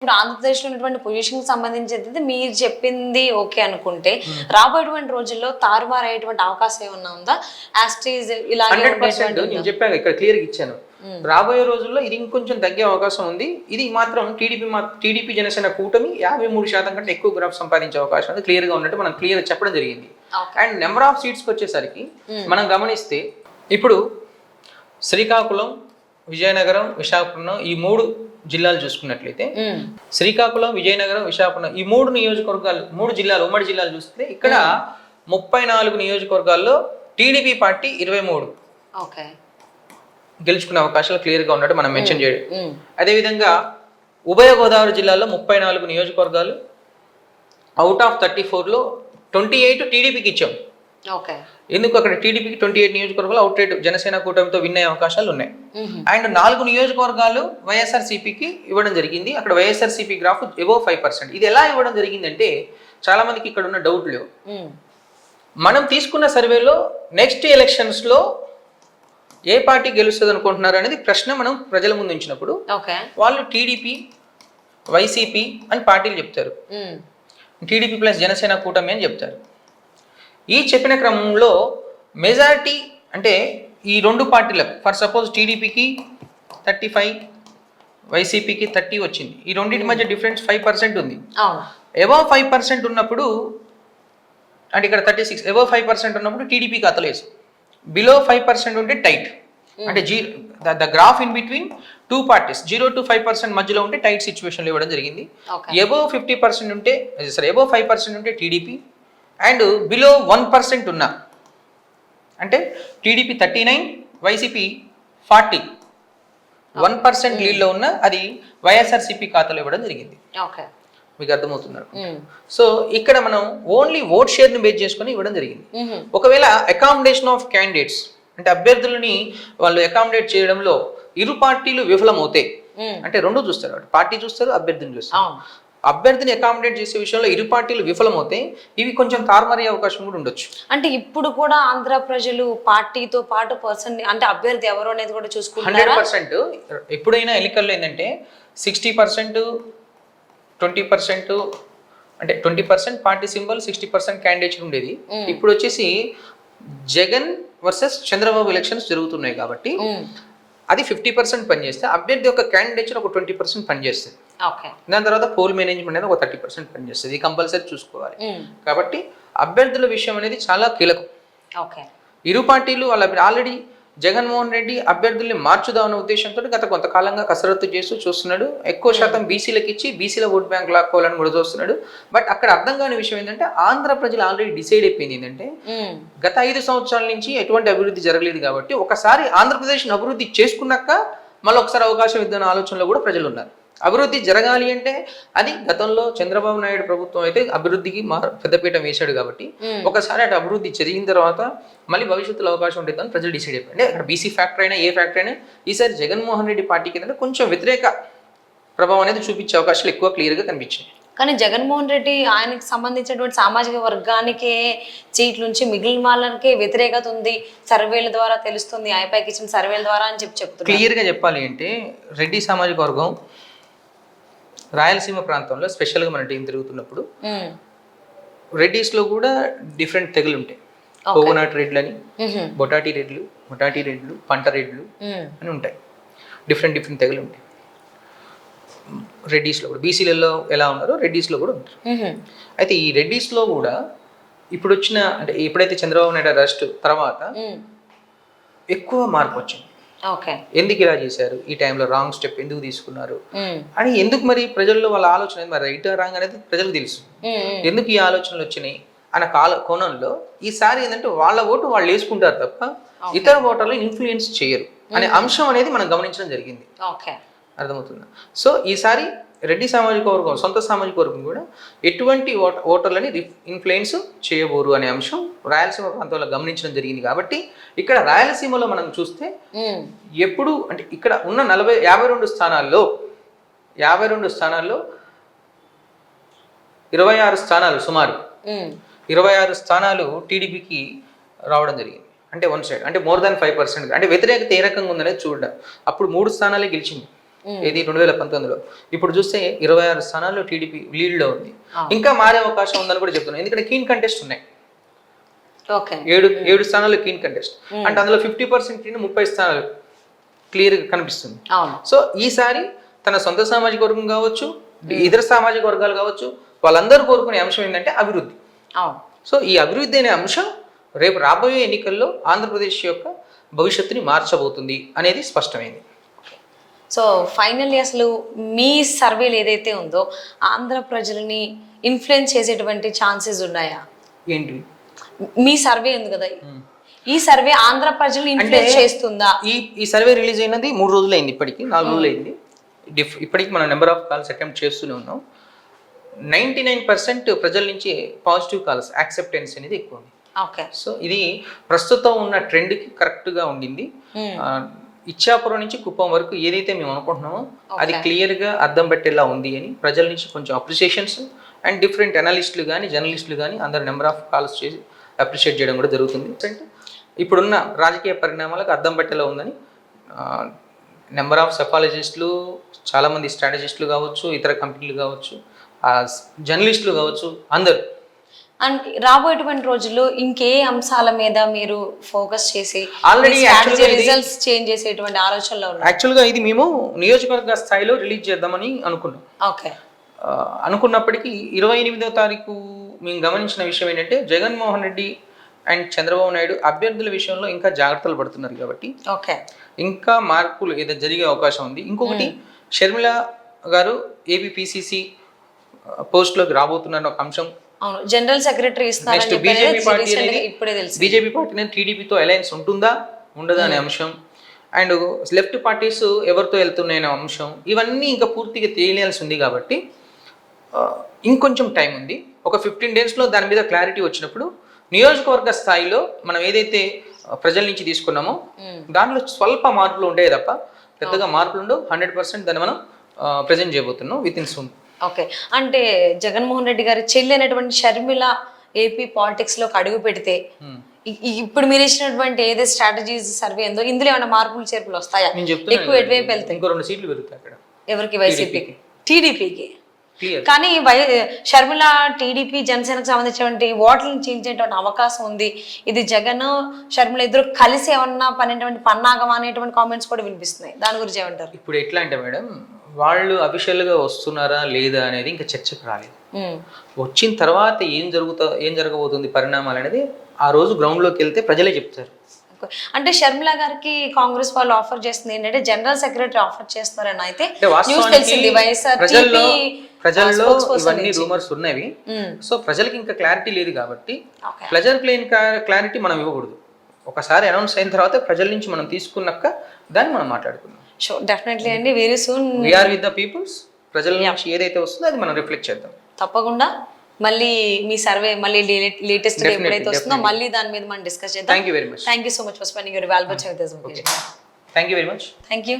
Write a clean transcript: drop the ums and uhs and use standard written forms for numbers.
ఇప్పుడు ఆంధ్రప్రదేశ్లో ఉన్నటువంటి పొజిషన్ సంబంధించి మీరు చెప్పింది ఓకే అనుకుంటే రాబోయేటువంటి రోజుల్లో తారుమారు అయ్యేటువంటి అవకాశం ఏమన్నా ఉందా? యాస్టీజ్ ఇలాగే 100% నేను చెప్పాను, ఇక్కడ క్లియర్గా ఇచ్చాను. రాబోయే రోజుల్లో ఇది ఇంకొంచెం తగ్గే అవకాశం ఉంది. ఇది మాత్రం టీడీపీ జనసేన కూటమి 53% కంటే ఎక్కువ గ్రాఫ్ సంపాదించే అవకాశం ఉంది. క్లియర్గా ఉన్నట్టు మనం క్లియర్ చెప్పడం జరిగింది. అండ్ నెంబర్ ఆఫ్ సీట్స్కి వచ్చేసరికి మనం గమనిస్తే ఇప్పుడు శ్రీకాకుళం, విజయనగరం, విశాఖపట్నం ఈ 3 జిల్లాలు చూసుకున్నట్లయితే శ్రీకాకుళం, విజయనగరం, విశాఖపట్నం ఈ 3 నియోజకవర్గాలు, 3 జిల్లాలు, ఉమ్మడి జిల్లాలు చూస్తే ఇక్కడ 34 నియోజకవర్గాల్లో టీడీపీ పార్టీ 23 గెలుచుకునే అవకాశాలు క్లియర్గా ఉన్నట్టు మనం మెన్షన్ చేయడం. అదేవిధంగా ఉభయ గోదావరి జిల్లాలో 34 నియోజకవర్గాలు, అవుట్ ఆఫ్ 34లో 28 టీడీపీకి ఇచ్చాం. ఎందుకు అక్కడ టీడీపీకి 28 నియోజకవర్గాలు అవుట్ రైట్ జనసేన కూటమితో విన్ అయ్యే అవకాశాలు ఉన్నాయి. అండ్ 4 నియోజకవర్గాలు వైఎస్ఆర్సీపీకి ఇవ్వడం జరిగింది. అక్కడ వైఎస్ఆర్సీపీ గ్రాఫ్ అబోవ్ 5%. ఇది ఎలా ఇవ్వడం జరిగిందంటే చాలా మందికి ఇక్కడ ఉన్న డౌట్లు. మనం తీసుకున్న సర్వేలో నెక్స్ట్ ఎలక్షన్స్ లో ఏ పార్టీ గెలుస్తుంది అనుకుంటున్నారు అనేది ప్రశ్న మనం ప్రజల ముందు ఉంచినప్పుడు వాళ్ళు టీడీపీ, వైసీపీ అని పార్టీలు చెప్తారు. టీడీపీ ప్లస్ జనసేన కూటమి అని చెప్తారు. ఈ చెప్పిన క్రమంలో మెజారిటీ అంటే ఈ 2 పార్టీలకు, ఫర్ సపోజ్ టీడీపీకి 35, వైసీపీకి 30 వచ్చింది. ఈ రెండింటి మధ్య డిఫరెన్స్ 5% ఉంది. అబవ్ 5% ఉన్నప్పుడు అంటే ఇక్కడ 36 అబవ్ 5% ఉన్నప్పుడు టీడీపీ కథలేసు, బిలో 5% ఉంటే టైట్. అంటే the graph in between 2 parties 0 to 5% మధ్యలో ఉంటే టైట్ సిచ్యువేషన్లో ఇవ్వడం జరిగింది. అబవ్ 50% ఉంటే అబవ్ 5% ఉంటే టీడీపీ, అండ్ బిలో 1% ఉన్నా అంటే టీడీపీ 39, వైసీపీ 40, 1% లీడ్లో ఉన్న అది వైఎస్ఆర్సీపీ ఖాతాలో ఇవ్వడం జరిగింది. మీకు అర్థమవుతున్నారు. సో ఇక్కడ మనం ఓన్లీ ఓట్ షేర్ని బేస్ చేసుకుని ఇవ్వడం జరిగింది. ఒకవేళ అకామిడేషన్ ఆఫ్ క్యాండిడేట్స్ అంటే అభ్యర్థులని వాళ్ళు అకామిడేట్ చేయడంలో ఇరు పార్టీలు విఫలమవుతాయి అంటే 2 చూస్తారు, పార్టీ చూస్తారు, అభ్యర్థిని చూస్తారు. అభ్యర్థిని అకామిడేట్ చేసే విషయంలో ఇరు పార్టీలు విఫలమవుతాయి, ఇవి కొంచెం తారుమారయ్యే అవకాశం కూడా ఉండొచ్చు. అంటే ఇప్పుడు కూడా ఆంధ్ర ప్రజలు పార్టీతో పాటు పర్సన్ అంటే అభ్యర్థి ఎవరు అనేది కూడా చూసుకుంటారు. 100% ఎప్పుడైనా ఎన్నికల్లో ఏంటంటే 60%, 20% అంటే 20% పార్టీ సింబల్, 60% క్యాండిడేట్ ఉండేది. ఇప్పుడు వచ్చేసి జగన్ వర్సెస్ చంద్రబాబు ఎలక్షన్స్ జరుగుతున్నాయి కాబట్టి అది 50% పనిచేస్తే అభ్యర్థి యొక్క క్యాండిడేట్ ఒక 20% పనిచేస్తుంది. దాని తర్వాత పోల్ మేనేజ్మెంట్ అనేది ఒక 30% పనిచేస్తుంది. ఇది కంపల్సరీ చూసుకోవాలి. కాబట్టి అభ్యర్థుల విషయం అనేది చాలా కీలకం. ఇరు పార్టీలు వాళ్ళ ఆల్రెడీ జగన్మోహన్ రెడ్డి అభ్యర్థుల్ని మార్చుదామన్న ఉద్దేశంతో గత కొంతకాలంగా కసరత్తు చేస్తూ చూస్తున్నాడు. ఎక్కువ శాతం బీసీలకు ఇచ్చి బీసీల ఓట్ బ్యాంక్ లాక్కోవాలని కూడా చూస్తున్నాడు. బట్ అక్కడ అర్థం కాని విషయం ఏంటంటే ఆంధ్ర ప్రజలు ఆల్రెడీ డిసైడ్ అయిపోయింది ఏంటంటే గత 5 సంవత్సరాల నుంచి ఎటువంటి అభివృద్ధి జరగలేదు కాబట్టి ఒకసారి ఆంధ్రప్రదేశ్ని అభివృద్ధి చేసుకున్నాక మళ్ళీ ఒకసారి అవకాశం ఇద్దన్న ఆలోచనలో కూడా ప్రజలు ఉన్నారు. అభివృద్ధి జరగాలి అంటే అది గతంలో చంద్రబాబు నాయుడు ప్రభుత్వం అయితే అభివృద్ధికి పెద్దపీట వేశాడు కాబట్టి ఒకసారి అటు అభివృద్ధి జరిగిన తర్వాత మళ్ళీ భవిష్యత్తులో అవకాశం ఉంటుందని ప్రజలు డిసైడ్ అయిపోయింది. అంటే అక్కడ బీసీ ఫ్యాక్టర్ అయినా ఏ ఫ్యాక్టర్ అయినా ఈసారి జగన్మోహన్ రెడ్డి పార్టీకి ఏంటంటే కొంచెం వ్యతిరేక ప్రభావం అనేది చూపించే అవకాశాలు ఎక్కువ క్లియర్గా కనిపించాయి. కానీ జగన్మోహన్ రెడ్డి ఆయనకు సంబంధించినటువంటి సామాజిక వర్గానికే సీట్ల నుంచి మిగిలిన వాళ్ళకే వ్యతిరేకత ఉంది, సర్వేల ద్వారా తెలుస్తుంది, ఐపాక్ ఇచ్చిన సర్వేల ద్వారా అని చెప్తున్నారు. క్లియర్గా చెప్పాలి అంటే రెడ్డి సామాజిక వర్గం రాయలసీమ ప్రాంతంలో స్పెషల్గా మన టీం తిరుగుతున్నప్పుడు రెడ్డిస్లో కూడా డిఫరెంట్ తెగలు ఉంటాయి. కోకోనట్ రెడ్లు అని, బొటాటీ రెడ్లు, పంట రెడ్లు అని ఉంటాయి. డిఫరెంట్ తెగలు ఉంటాయి రెడ్డిస్లో కూడా. బీసీలలో ఎలా ఉన్నారో రెడ్డిస్లో కూడా ఉంటారు. అయితే ఈ రెడ్డిస్లో కూడా ఇప్పుడు వచ్చిన అంటే ఎప్పుడైతే చంద్రబాబు నాయుడు అరెస్ట్ తర్వాత ఎక్కువ మార్పు వచ్చింది. ఎందుకు ఇలా చేశారు, ఈ టైంలో రాంగ్ స్టెప్ ఎందుకు తీసుకున్నారు అని ఎందుకు మరి ప్రజల్లో వాళ్ళ ఆలోచన మరి రైట్ రాంగ్ అనేది ప్రజలకు తెలుసు. ఎందుకు ఈ ఆలోచనలు వచ్చినాయి అన్న కోణంలో ఈసారి ఏంటంటే వాళ్ళ ఓటు వాళ్ళు వేసుకుంటారు తప్ప ఇతర ఓటర్లు ఇన్ఫ్లుయెన్స్ చేయరు అనే అంశం అనేది మనం గమనించడం జరిగింది. అర్థమవుతుందా? సో ఈసారి రెడ్డి సామాజిక వర్గం సొంత సామాజిక వర్గం కూడా ఎటువంటి ఓటర్లని ఇన్ఫ్లుయెన్స్ చేయబోరు అనే అంశం రాయలసీమ ప్రాంతంలో గమనించడం జరిగింది. కాబట్టి ఇక్కడ రాయలసీమలో మనం చూస్తే ఎప్పుడు అంటే ఇక్కడ ఉన్న 52 స్థానాల్లో 26 స్థానాలు సుమారు 26 స్థానాలు టీడీపీకి రావడం జరిగింది. అంటే 1 సైడ్ అంటే మోర్ దాన్ 5%. అంటే వ్యతిరేకత ఏ రకంగా ఉందనేది చూడడం. అప్పుడు 3 స్థానాలే గెలిచింది ఇది 2019లో. ఇప్పుడు చూస్తే 26 స్థానాల్లో టీడీపీ లీడ్లో ఉంది. ఇంకా మారే అవకాశం ఉందని కూడా చెప్తున్నాను, ఎందుకంటే కీన్ కంటెస్ట్ ఉన్నాయి. ఓకే, 7 స్థానాల్లో కీన్ కంటెస్ట్ అంటే అందులో 50% 30 స్థానాలు క్లియర్గా కనిపిస్తుంది. సో ఈసారి తన సొంత సామాజిక వర్గం కావచ్చు, ఇతర సామాజిక వర్గాలు కావచ్చు, వాళ్ళందరూ కోరుకునే అంశం ఏంటంటే అభివృద్ధి. సో ఈ అభివృద్ధి అనే అంశం రేపు రాబోయే ఎన్నికల్లో ఆంధ్రప్రదేశ్ యొక్క భవిష్యత్తుని మార్చబోతుంది అనేది స్పష్టమైంది. సో ఫైనల్లీ అసలు మీ సర్వేలు ఏదైతే ఉందో ఆంధ్ర ప్రజలని ఇన్ఫ్లుయెన్స్ చేసేటువంటి ఛాన్సెస్ ఉన్నాయా? ఏంటి మీ సర్వే ఉంది కదా, ఈ సర్వే ఆంధ్ర ప్రజల్ని ఇన్ఫ్లుయెన్స్ చేస్తుందా? ఈ సర్వే రిలీజ్ అయినది 3 రోజులు అయింది, ఇప్పటికి 4 రోజులు అయింది. ఇప్పటికి మనం నెంబర్ ఆఫ్ కాల్స్ అటెంప్ట్ చేస్తూనే ఉన్నాం. 99% ప్రజల నుంచి పాజిటివ్ కాల్స్, యాక్సెప్టెన్స్ అనేది ఎక్కువ ఉంది. ఓకే, సో ఇది ప్రస్తుతం ఉన్న ట్రెండ్కి కరెక్ట్గా ఉండింది. ఇచ్చాపురం నుంచి కుప్పం వరకు ఏదైతే మేము అనుకుంటున్నామో అది క్లియర్గా అద్దం పెట్టేలా ఉంది అని ప్రజల నుంచి కొంచెం అప్రిసియేషన్స్ అండ్ డిఫరెంట్ అనలిస్టులు కానీ జర్నలిస్టులు కానీ అందరు నెంబర్ ఆఫ్ కాల్స్ చేసి అప్రిషియేట్ చేయడం కూడా జరుగుతుంది. ఇప్పుడున్న రాజకీయ పరిణామాలకు అద్దం పెట్టేలా ఉందని నెంబర్ ఆఫ్ సెఫాలజిస్టులు, చాలామంది స్ట్రాటజిస్టులు కావచ్చు, ఇతర కంపెనీలు కావచ్చు, జర్నలిస్టులు కావచ్చు, అందరూ. అండ్ రాబోయేటువంటి రోజుల్లో ఇంకే అంశాల మీద మీరు ఫోకస్ చేసి ఆల్రెడీ రిజల్ట్స్ చేంజ్ చేసేటువంటి ఆలోచనలో ఉన్నారు? యాక్చువల్గా ఇది మేము నియోజకవర్గ స్థాయిలో రిలీజ్ చేద్దామని అనుకున్నాం. ఓకే, అనుకున్నప్పటికీ 28వ తారీఖు మేము గమనించిన విషయం ఏంటంటే జగన్మోహన్ రెడ్డి అండ్ చంద్రబాబు నాయుడు అభ్యర్థుల విషయంలో ఇంకా జాగ్రత్తలు పడుతున్నారు కాబట్టి ఓకే, ఇంకా మార్పులు ఏదో జరిగే అవకాశం ఉంది. ఇంకొకటి, షర్మిల గారు ఏపీపీసీసీ పోస్ట్లోకి రాబోతున్న ఒక అంశం. అవును, general secretary next BJP party అనేది బీజేపీ పార్టీ అనేది టీడీపీతో అలయన్స్ ఉంటుందా ఉండదా అనే అంశం, అండ్ లెఫ్ట్ పార్టీస్ ఎవరితో వెళ్తున్నాయనే అంశం, ఇవన్నీ ఇంకా పూర్తిగా తెలియాల్సి ఉంది. కాబట్టి ఇంకొంచెం టైం ఉంది. ఒక 15 daysలో దాని మీద క్లారిటీ వచ్చినప్పుడు నియోజకవర్గ స్థాయిలో మనం ఏదైతే ప్రజల నుంచి తీసుకున్నామో దాంట్లో స్వల్ప మార్పులు ఉంటాయి తప్ప పెద్దగా మార్పులు ఉండవు. 100% దాన్ని మనం ప్రజెంట్ చేయబోతున్నాం విత్ ఇన్ సూన్. ఓకే, అంటే జగన్మోహన్ రెడ్డి గారి చెల్లి అయినటువంటి షర్మిల ఏపీ పాలిటిక్స్ లోకి అడుగు పెడితే ఇప్పుడు మీరు ఇచ్చినటువంటి ఏదో స్ట్రాటజీస్ సర్వే ఉందో ఇందులో ఏమైనా మార్పులు చేర్పులు వస్తాయా? ఎక్కువ ఎటువైపు వెళ్తాయి? ఇంకో 2 సీట్లు పెరుగుతాయి అక్కడ. ఎవరికి? వైసీపీకి, టీడీపీకి. క్లియర్. కానీ షర్మిల టీడీపీ జనసేనకు సంబంధించినటువంటి ఓట్లను చీల్చేటువంటి అవకాశం ఉంది. ఇది జగన్ షర్మిల ఇద్దరు కలిసి ఏమన్నా పనేటువంటి పన్నాగం అనేటువంటి కామెంట్స్ కూడా వినిపిస్తున్నాయి. దాని గురించి ఏమంటారు? ఇప్పుడు ఎట్లా అంటే మేడం, వాళ్ళు అఫీషియల్గా వస్తున్నారా లేదా అనేది ఇంకా చర్చకు రాలేదు. వచ్చిన తర్వాత ఏం జరగబోతుంది పరిణామాలు అనేది ఆ రోజు గ్రౌండ్లోకి వెళ్తే ప్రజలే చెప్తారు. అంటే షర్మిల గారికి కాంగ్రెస్ వాళ్ళు ఆఫర్ చేస్తుంది ఏంటంటే జనరల్ సెక్రటరీ ఆఫర్ చేస్తున్నారని అయితే ప్రజల్లో ఇవన్నీ రూమర్స్ ఉన్నవి. సో ప్రజలకి ఇంకా క్లారిటీ లేదు కాబట్టి ప్లెజర్ ప్లేన్ క్లారిటీ మనం ఇవ్వకూడదు. ఒకసారి అనౌన్స్ అయిన తర్వాత ప్రజల నుంచి మనం తీసుకున్నాక దాన్ని మనం మాట్లాడుకుందాం. షూర్, డెఫినెట్లీ అండి. Very soon we are with the peoples. ప్రజల నుంచి ఏదైతే వస్తుందో అది మనం రిఫ్లెక్ట్ చేద్దాం తప్పకుండా. మళ్ళీ మీ సర్వే మళ్ళీ లేటెస్ట్ ఎప్పుడైతే వస్తుందో మళ్ళీ దాని మీద మనం డిస్కస్ చేద్దాం. Thank you very much. Thank you so much for spending your valuable time with us. Thank you very much. Thank you.